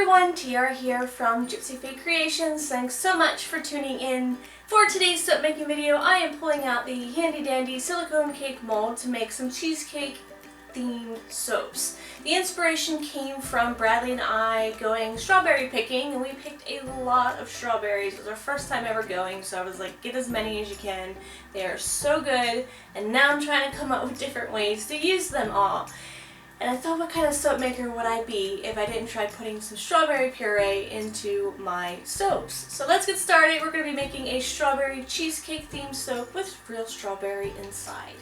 everyone, Tiara here from Gypsyfae Creations. Thanks so much for tuning in. For today's soap making video, I am pulling out the handy dandy silicone cake mold to make some cheesecake themed soaps. The inspiration came from Bradley and I going strawberry picking, and we picked a lot of strawberries. It was our first time ever going, so I was like, get as many as you can. They are so good, and now I'm trying to come up with different ways to use them all. And I thought, what kind of soap maker would I be if I didn't try putting some strawberry puree into my soaps? So let's get started. We're going to be making a strawberry cheesecake themed soap with real strawberry inside.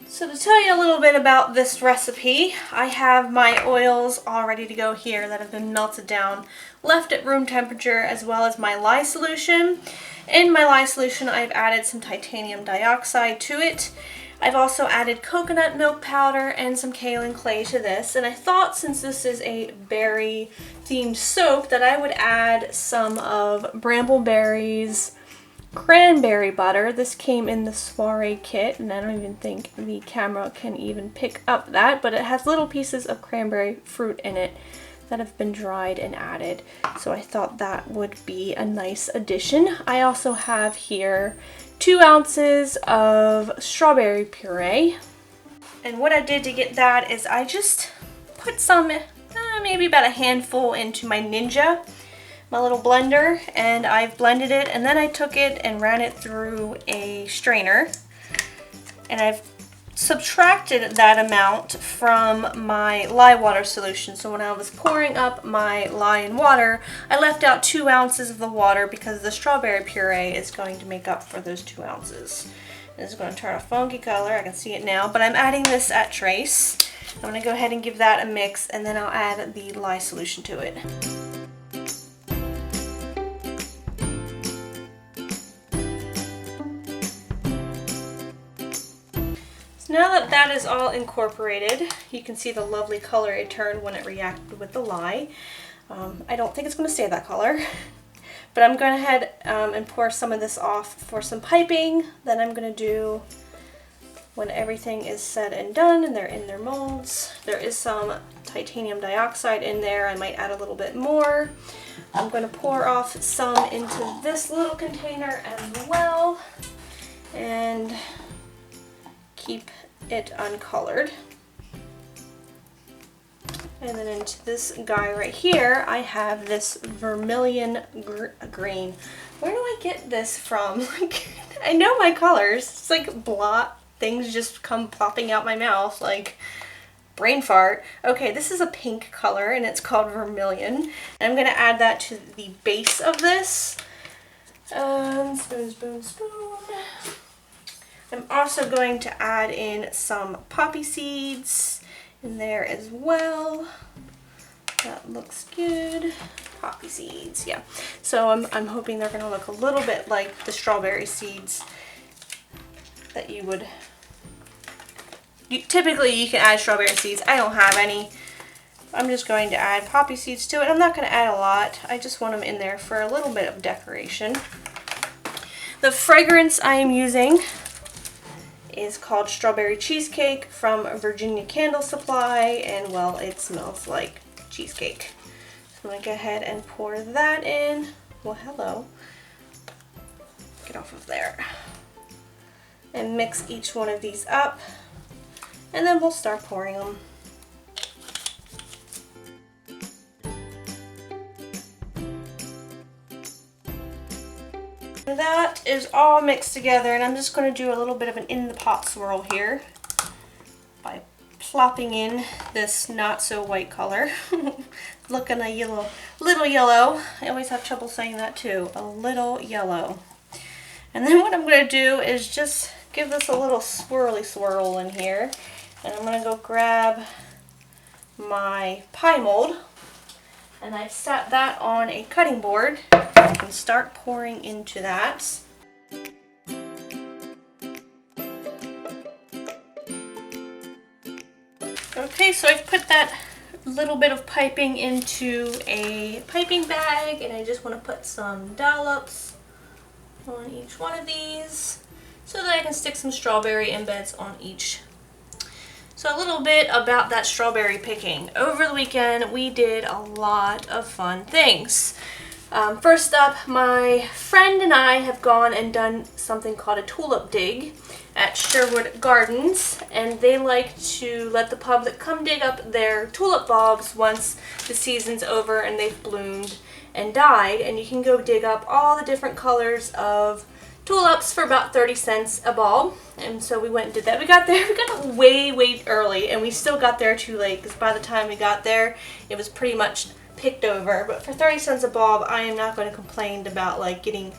So to tell you a little bit about this recipe, I have my oils all ready to go here that have been melted down, left at room temperature, as well as my lye solution. In my lye solution, I've added some titanium dioxide to it. I've also added coconut milk powder and some kaolin clay to this, and I thought, since this is a berry themed soap, that I would add some of Brambleberry's cranberry butter. This came in the soiree kit, and I don't even think the camera can even pick up that, but it has little pieces of cranberry fruit in it that have been dried and added, so I thought that would be a nice addition. I also have here 2 ounces of strawberry puree, and what I did to get that is I just put some, maybe about a handful, into my Ninja, my little blender, and I've blended it, and then I took it and ran it through a strainer, and I've subtracted that amount from my lye water solution. So when I was pouring up my lye and water, I left out 2 ounces of the water because the strawberry puree is going to make up for those 2 ounces. This is going to turn a funky color, I can see it now, but I'm adding this at trace. I'm going to go ahead and give that a mix, and then I'll add the lye solution to it. Now that that is all incorporated, you can see the lovely color it turned when it reacted with the lye. I don't think it's going to stay that color, but I'm going ahead and pour some of this off for some piping. Then I'm going to do, when everything is said and done and they're in their molds, there is some titanium dioxide in there. I might add a little bit more. I'm going to pour off some into this little container as well, and keep it uncolored. And then into this guy right here, I have this vermilion green. Where do I get this from? Like, I know my colors. It's like blot things just come popping out my mouth like brain fart. Okay, this is a pink color and it's called vermilion. And I'm gonna add that to the base of this. Spoon, spoon, spoon. I'm also going to add in some poppy seeds in there as well. That looks good. Poppy seeds, yeah. So I'm hoping they're going to look a little bit like the strawberry seeds that you would... Typically you can add strawberry seeds. I don't have any. I'm just going to add poppy seeds to it. I'm not going to add a lot. I just want them in there for a little bit of decoration. The fragrance I am using is called Strawberry Cheesecake from Virginia Candle Supply, and well, it smells like cheesecake. So I'm going to go ahead and pour that in. Well, hello. Get off of there. And mix each one of these up, and then we'll start pouring them. That is all mixed together, and I'm just going to do a little bit of an in the pot swirl here by plopping in this not so white color. Looking a little yellow. I always have trouble saying that too. A little yellow. And then what I'm going to do is just give this a little swirly swirl in here, and I'm going to go grab my pie mold, and I've set that on a cutting board. I can start pouring into that. Okay, so I've put that little bit of piping into a piping bag, and I just want to put some dollops on each one of these so that I can stick some strawberry embeds on each. So a little bit about that strawberry picking. Over the weekend we did a lot of fun things. First up, my friend and I have gone and done something called a tulip dig at Sherwood Gardens, and they like to let the public come dig up their tulip bulbs once the season's over and they've bloomed and died, and you can go dig up all the different colors of tulips for about 30 cents a bulb. And so we went and did that. We got way early, and we still got there too late because by the time we got there it was pretty much picked over. But for 30 cents a bulb, I am not going to complain about like getting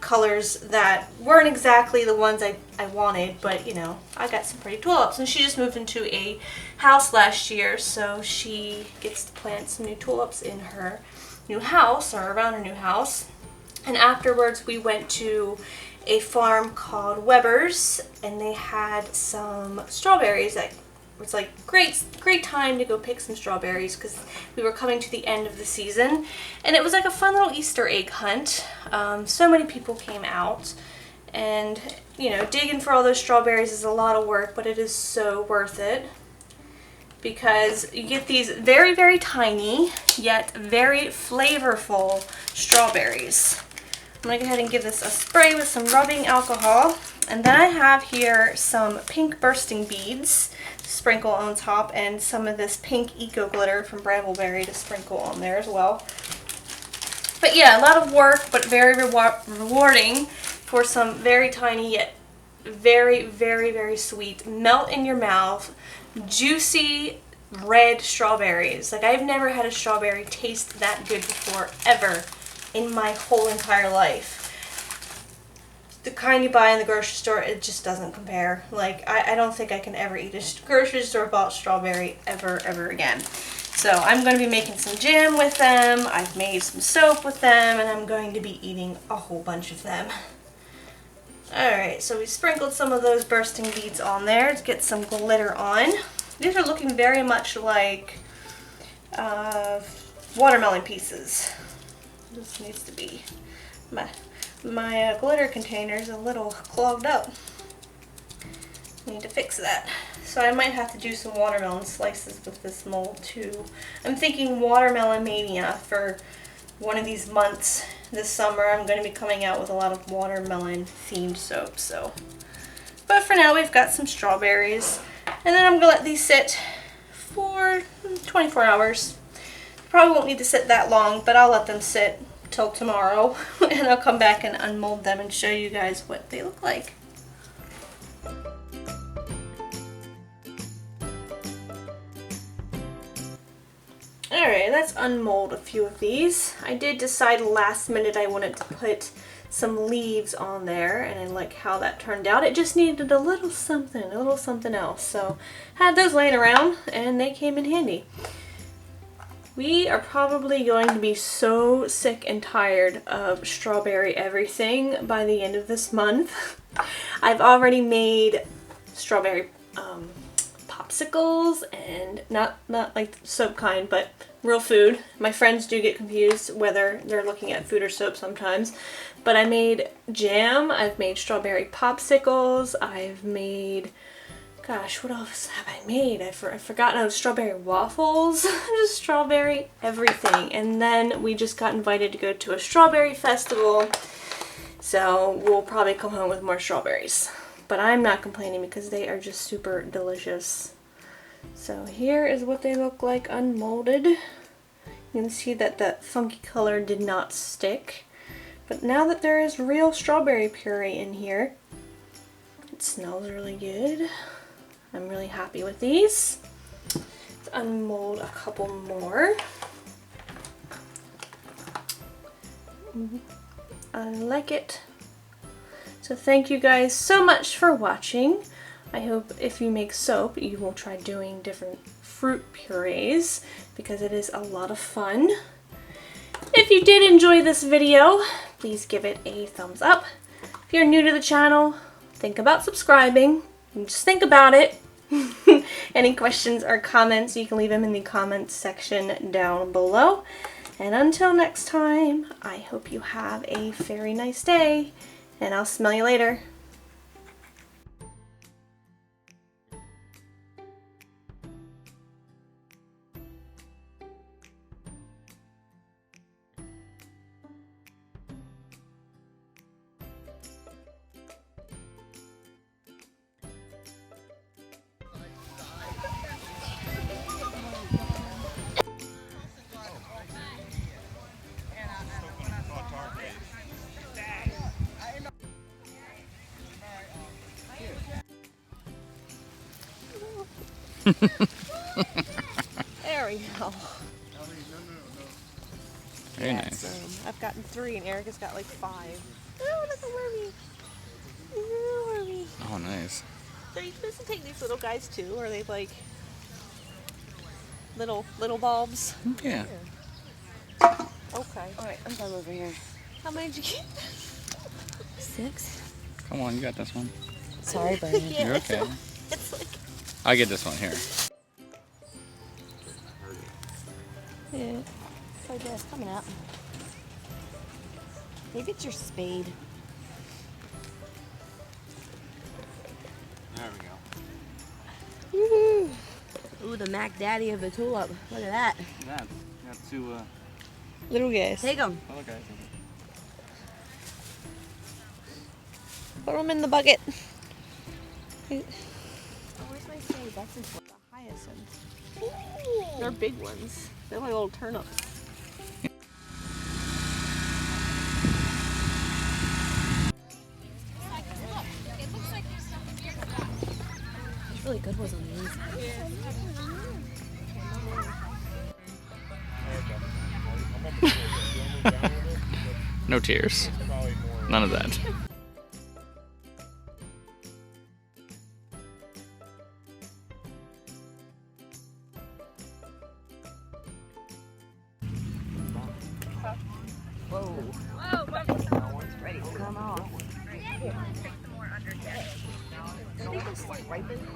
colors that weren't exactly the ones I wanted, but you know, I got some pretty tulips. And she just moved into a house last year, so she gets to plant some new tulips in her new house or around her new house. And afterwards we went to a farm called Weber's, and they had some strawberries. That was like great time to go pick some strawberries because we were coming to the end of the season, and it was like a fun little Easter egg hunt. So many people came out, and you know, digging for all those strawberries is a lot of work, but it is so worth it because you get these very tiny yet very flavorful strawberries. I'm going to go ahead and give this a spray with some rubbing alcohol. And then I have here some pink bursting beads to sprinkle on top, and some of this pink eco glitter from Brambleberry to sprinkle on there as well. But yeah, a lot of work, but very rewarding for some very tiny yet very sweet, melt in your mouth, juicy red strawberries. Like, I've never had a strawberry taste that good before, ever, in my whole entire life. The kind you buy in the grocery store, it just doesn't compare. Like, I don't think I can ever eat a grocery store bought strawberry ever again. So I'm going to be making some jam with them. I've made some soap with them, and I'm going to be eating a whole bunch of them. Alright, so we sprinkled some of those bursting beads on there to get some glitter on. These are looking very much like watermelon pieces. This needs to be, my glitter container is a little clogged up. Need to fix that. So I might have to do some watermelon slices with this mold too. I'm thinking Watermelon Mania for one of these months this summer. I'm going to be coming out with a lot of watermelon themed soap. So, but for now we've got some strawberries, and then I'm going to let these sit for 24 hours. Probably won't need to sit that long, but I'll let them sit till tomorrow and I'll come back and unmold them and show you guys what they look like. Alright, let's unmold a few of these. I did decide last minute I wanted to put some leaves on there, and I like how that turned out. It just needed a little something else. So had those laying around and they came in handy. We are probably going to be so sick and tired of strawberry everything by the end of this month. I've already made strawberry popsicles, and not like soap kind, but real food. My friends do get confused whether they're looking at food or soap sometimes. But I made jam, I've made strawberry popsicles, I've made, gosh, what else have I made? I've forgotten. Strawberry waffles, just strawberry everything. And then we just got invited to go to a strawberry festival, so we'll probably come home with more strawberries. But I'm not complaining because they are just super delicious. So here is what they look like unmolded. You can see that that funky color did not stick. But now that there is real strawberry puree in here, it smells really good. I'm really happy with these. Let's unmold a couple more. I like it. So thank you guys so much for watching. I hope if you make soap, you will try doing different fruit purees because it is a lot of fun. If you did enjoy this video, please give it a thumbs up. If you're new to the channel, think about subscribing. Just think about it. Any questions or comments, you can leave them in the comments section down below. And until next time, I hope you have a very nice day, and I'll smell you later. There we go. Very nice. I've gotten 3 and Eric has got like 5. Oh, look at wormy. Oh, wormy. Oh, nice. So you supposed to take these little guys too, or are they like little bulbs? Yeah. Okay. Alright, I'm done over here. How many did you get? 6. Come on, you got this one. Sorry, Bernie. Yeah, You're okay. It's like. I get this one here. Yeah. So it's coming out. Maybe it's your spade. There we go. Woohoo! Ooh, the Mac Daddy of the tulip. Look at that. That. You have 2 Little guys. Take them. little guys. Put them in the bucket. Oh, where's my spade? That's important. The hyacinths. They're big ones. They're like little turnips. There's really good ones on the inside. No tears. None of that. Whoa. It's ready to come off. I think it's like ripened.